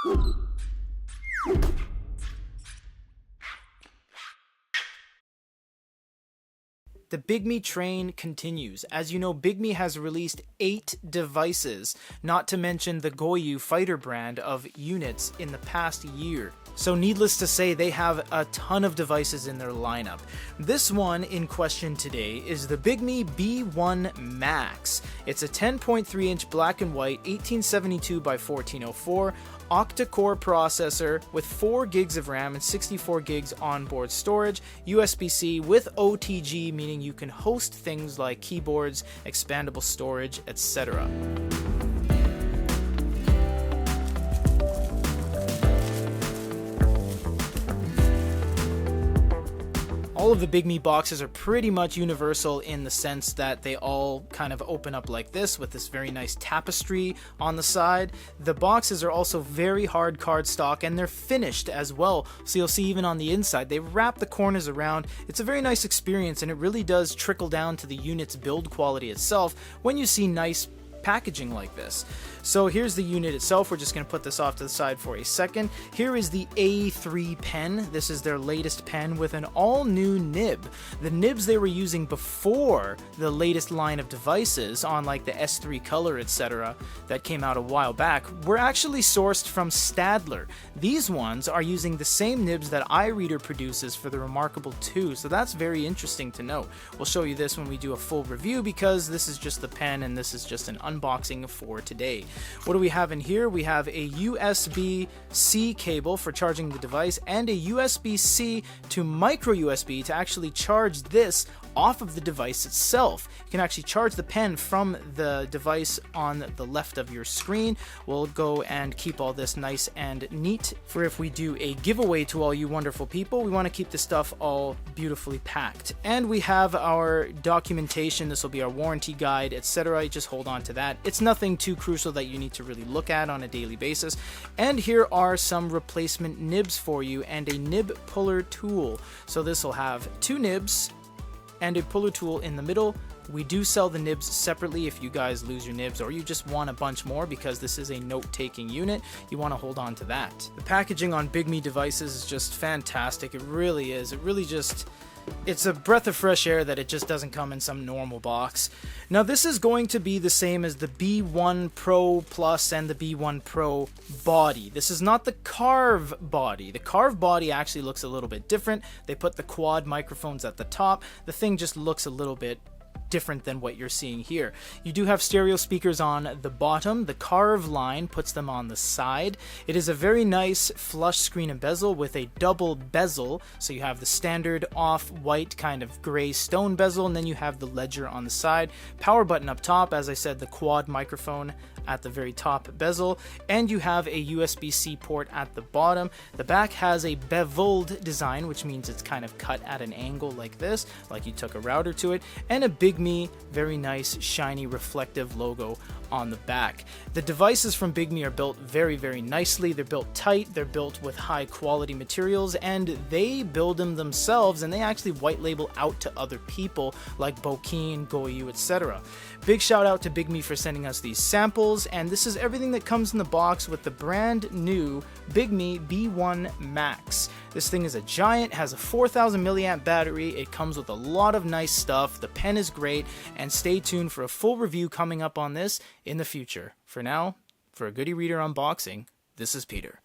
The BIGME train continues. As you know, BIGME has released 8 devices, not to mention the Goyu fighter brand of units in the past year. So needless to say, they have a ton of devices in their lineup. This one in question today is the BIGME B1 Max. It's a 10.3-inch black and white 1872 by 1404 octa-core processor with 4 gigs of RAM and 64 gigs onboard storage, USB-C with OTG, meaning you can host things like keyboards, expandable storage, etc. All of the BIGME boxes are pretty much universal in the sense that they all kind of open up like this with this very nice tapestry on the side. The boxes are also very hard cardstock and they're finished as well, so you'll see even on the inside they wrap the corners around. It's a very nice experience and it really does trickle down to the unit's build quality itself when you see nice packaging like this. So here's the unit itself. We're just going to put this off to the side for a second. Here is the A3 pen. This is their latest pen with an all-new nib. The nibs they were using before the latest line of devices on like the S3 color, etc. that came out a while back were actually sourced from Stadler. These ones are using the same nibs that iReader produces for the Remarkable 2, so that's very interesting to know. We'll show you this when we do a full review because this is just the pen and this is just an unboxing for today. What do we have in here? We have a USB-C cable for charging the device and a USB-C to micro USB to actually charge this off of the device itself. You can actually charge the pen from the device on the left of your screen. We'll go and keep all this nice and neat for if we do a giveaway to all you wonderful people. We want to keep the stuff all beautifully packed. And we have our documentation. This will be our warranty guide, etc. Just hold on to that. It's nothing too crucial that you need to really look at on a daily basis. And here are some replacement nibs for you and a nib puller tool. So this will have 2 nibs and a puller tool in the middle. We do sell the nibs separately if you guys lose your nibs or you just want a bunch more because this is a note-taking unit. You want to hold on to that. The packaging on BIGME devices is just fantastic. It really is. It's a breath of fresh air that it just doesn't come in some normal box. Now this is going to be the same as the B1 Pro Plus and the B1 Pro body. This is not the Carve body. The Carve body actually looks a little bit different. They put the quad microphones at the top. The thing just looks a little bit different than what you're seeing here. You do have stereo speakers on the bottom. The Carve line puts them on the side. It is a very nice flush screen and bezel with a double bezel. So you have the standard off-white kind of gray stone bezel, and then you have the ledger on the side. Power button up top, as I said, the quad microphone at the very top bezel, and you have a USB-C port at the bottom. The back has a beveled design, which means it's kind of cut at an angle like this, like you took a router to it, and a BIGME, very nice, shiny, reflective logo on the back. The devices from BIGME are built very, very nicely. They're built tight, they're built with high quality materials, and they build them themselves, and they actually white label out to other people like Bokin, Goyu, etc. Big shout out to BIGME for sending us these samples, and this is everything that comes in the box with the brand new BIGME B1 Max. This thing is a giant, has a 4,000 milliamp battery. It comes with a lot of nice stuff. The pen is great, and stay tuned for a full review coming up on this in the future. For now, for a Good e-Reader unboxing, this is Peter.